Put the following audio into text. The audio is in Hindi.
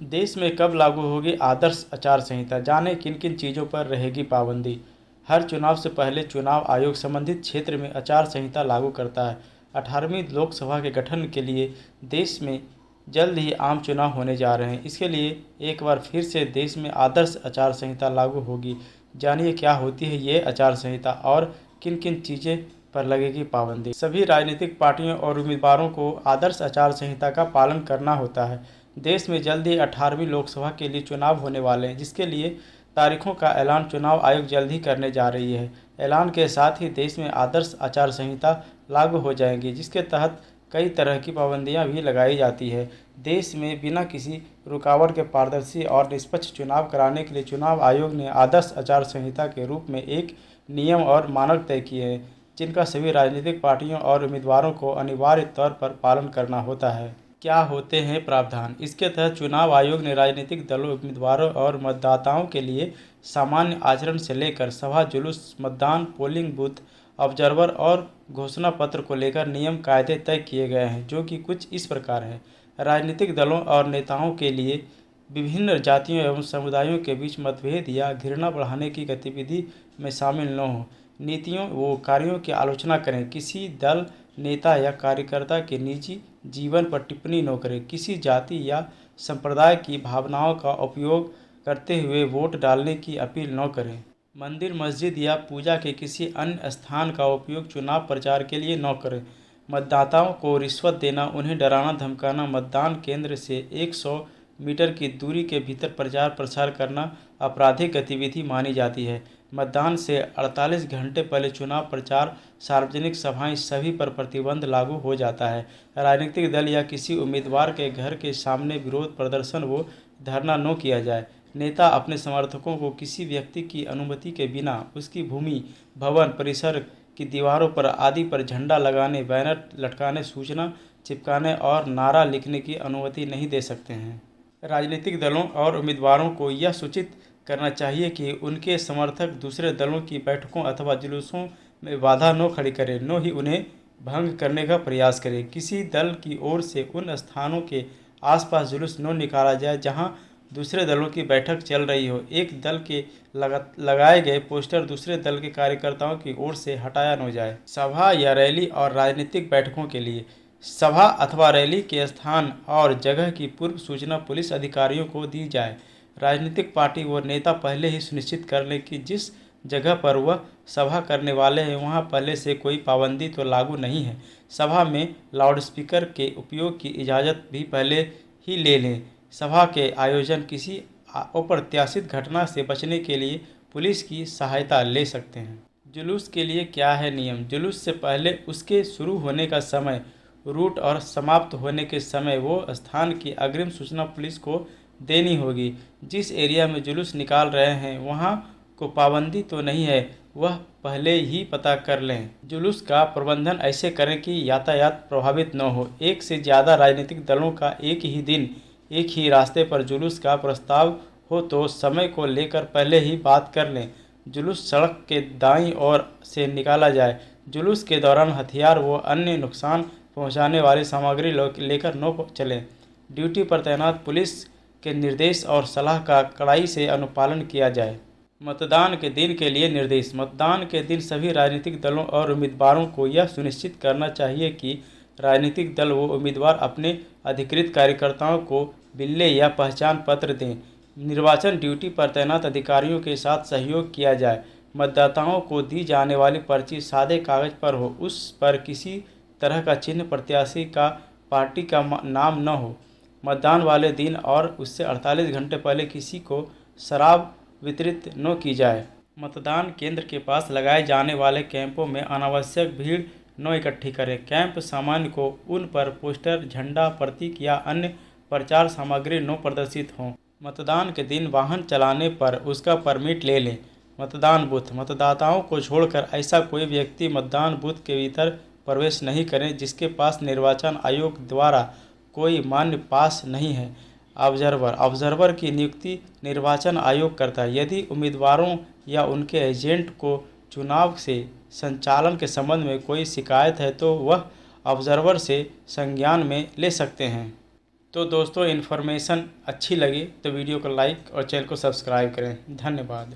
देश में कब लागू होगी आदर्श आचार संहिता, जाने किन किन चीज़ों पर रहेगी पाबंदी। हर चुनाव से पहले चुनाव आयोग संबंधित क्षेत्र में आचार संहिता लागू करता है। 18वीं लोकसभा के गठन के लिए देश में जल्द ही आम चुनाव होने जा रहे हैं। इसके लिए एक बार फिर से देश में आदर्श आचार संहिता लागू होगी। जानिए क्या होती है ये आचार संहिता और किन किन चीज़ें पर लगेगी पाबंदी। सभी राजनीतिक पार्टियों और उम्मीदवारों को आदर्श आचार संहिता का पालन करना होता है। देश में जल्द ही 18वीं लोकसभा के लिए चुनाव होने वाले हैं, जिसके लिए तारीखों का ऐलान चुनाव आयोग जल्द ही करने जा रही है। ऐलान के साथ ही देश में आदर्श आचार संहिता लागू हो जाएगी, जिसके तहत कई तरह की पाबंदियां भी लगाई जाती है। देश में बिना किसी रुकावट के पारदर्शी और निष्पक्ष चुनाव कराने के लिए चुनाव आयोग ने आदर्श आचार संहिता के रूप में एक नियम और मानक तय किए हैं, जिनका सभी राजनीतिक पार्टियों और उम्मीदवारों को अनिवार्य तौर पर पालन करना होता है। क्या होते हैं प्रावधान? इसके तहत चुनाव आयोग ने राजनीतिक दलों, उम्मीदवारों और मतदाताओं के लिए सामान्य आचरण से लेकर सभा जुलूस, मतदान, पोलिंग बूथ, ऑब्जर्वर और घोषणा पत्र को लेकर नियम कायदे तय किए गए हैं, जो कि कुछ इस प्रकार है। राजनीतिक दलों और नेताओं के लिए विभिन्न जातियों एवं समुदायों के बीच मतभेद या घृणा बढ़ाने की गतिविधि में शामिल न हो। नीतियों व कार्यों की आलोचना करें। किसी दल, नेता या कार्यकर्ता के निजी जीवन पर टिप्पणी न करें। किसी जाति या संप्रदाय की भावनाओं का उपयोग करते हुए वोट डालने की अपील न करें। मंदिर, मस्जिद या पूजा के किसी अन्य स्थान का उपयोग चुनाव प्रचार के लिए न करें। मतदाताओं को रिश्वत देना, उन्हें डराना धमकाना, मतदान केंद्र से 100 मीटर की दूरी के भीतर प्रचार प्रसार करना आपराधिक गतिविधि मानी जाती है। मतदान से 48 घंटे पहले चुनाव प्रचार, सार्वजनिक सभाएं सभी पर प्रतिबंध लागू हो जाता है। राजनीतिक दल या किसी उम्मीदवार के घर के सामने विरोध प्रदर्शन व धरना न किया जाए। नेता अपने समर्थकों को किसी व्यक्ति की अनुमति के बिना उसकी भूमि, भवन, परिसर की दीवारों पर आदि पर झंडा लगाने, बैनर लटकाने, सूचना चिपकाने और नारा लिखने की अनुमति नहीं दे सकते हैं। राजनीतिक दलों और उम्मीदवारों को यह सूचित करना चाहिए कि उनके समर्थक दूसरे दलों की बैठकों अथवा जुलूसों में बाधा न खड़ी करें, न ही उन्हें भंग करने का प्रयास करें। किसी दल की ओर से उन स्थानों के आसपास जुलूस न निकाला जाए जहां दूसरे दलों की बैठक चल रही हो। एक दल के लगाए गए पोस्टर दूसरे दल के कार्यकर्ताओं की ओर से हटाया न जाए। सभा या रैली और राजनीतिक बैठकों के लिए सभा अथवा रैली के स्थान और जगह की पूर्व सूचना पुलिस अधिकारियों को दी जाए। राजनीतिक पार्टी व नेता पहले ही सुनिश्चित कर लें कि जिस जगह पर वह सभा करने वाले हैं वहां पहले से कोई पाबंदी तो लागू नहीं है। सभा में लाउडस्पीकर के उपयोग की इजाज़त भी पहले ही ले लें। सभा के आयोजन किसी अप्रत्याशित घटना से बचने के लिए पुलिस की सहायता ले सकते हैं। जुलूस के लिए क्या है नियम? जुलूस से पहले उसके शुरू होने का समय, रूट और समाप्त होने के समय वो स्थान की अग्रिम सूचना पुलिस को देनी होगी। जिस एरिया में जुलूस निकाल रहे हैं वहाँ को पाबंदी तो नहीं है, वह पहले ही पता कर लें। जुलूस का प्रबंधन ऐसे करें कि यातायात प्रभावित न हो। एक से ज़्यादा राजनीतिक दलों का एक ही दिन एक ही रास्ते पर जुलूस का प्रस्ताव हो तो समय को लेकर पहले ही बात कर लें। जुलूस सड़क के दाईं ओर से निकाला जाए। जुलूस के दौरान हथियार व अन्य नुकसान पहुंचाने वाली सामग्री लेकर न चलें। ड्यूटी पर तैनात पुलिस के निर्देश और सलाह का कड़ाई से अनुपालन किया जाए। मतदान के दिन के लिए निर्देश। मतदान के दिन सभी राजनीतिक दलों और उम्मीदवारों को यह सुनिश्चित करना चाहिए कि राजनीतिक दल व उम्मीदवार अपने अधिकृत कार्यकर्ताओं को बिल्ले या पहचान पत्र दें। निर्वाचन ड्यूटी पर तैनात अधिकारियों के साथ सहयोग किया जाए। मतदाताओं को दी जाने वाली पर्ची सादे कागज पर हो, उस पर किसी तरह का चिन्ह, प्रत्याशी का, पार्टी का नाम न हो। मतदान वाले दिन और उससे 48 घंटे पहले किसी को शराब वितरित न की जाए। मतदान केंद्र के पास लगाए जाने वाले कैंपों में अनावश्यक भीड़ न इकट्ठी करें। कैंप सामान्य को उन पर पोस्टर, झंडा, प्रतीक या अन्य प्रचार सामग्री न प्रदर्शित हों। मतदान के दिन वाहन चलाने पर उसका परमिट ले लें। मतदान बूथ। मतदाताओं को छोड़कर ऐसा कोई व्यक्ति मतदान बूथ के भीतर प्रवेश नहीं करें जिसके पास निर्वाचन आयोग द्वारा कोई मान्य पास नहीं है। ऑब्जर्वर की नियुक्ति निर्वाचन आयोग करता है। यदि उम्मीदवारों या उनके एजेंट को चुनाव से संचालन के संबंध में कोई शिकायत है तो वह ऑब्जर्वर से संज्ञान में ले सकते हैं। तो दोस्तों इन्फॉर्मेशन अच्छी लगी तो वीडियो को लाइक और चैनल को सब्सक्राइब करें। धन्यवाद।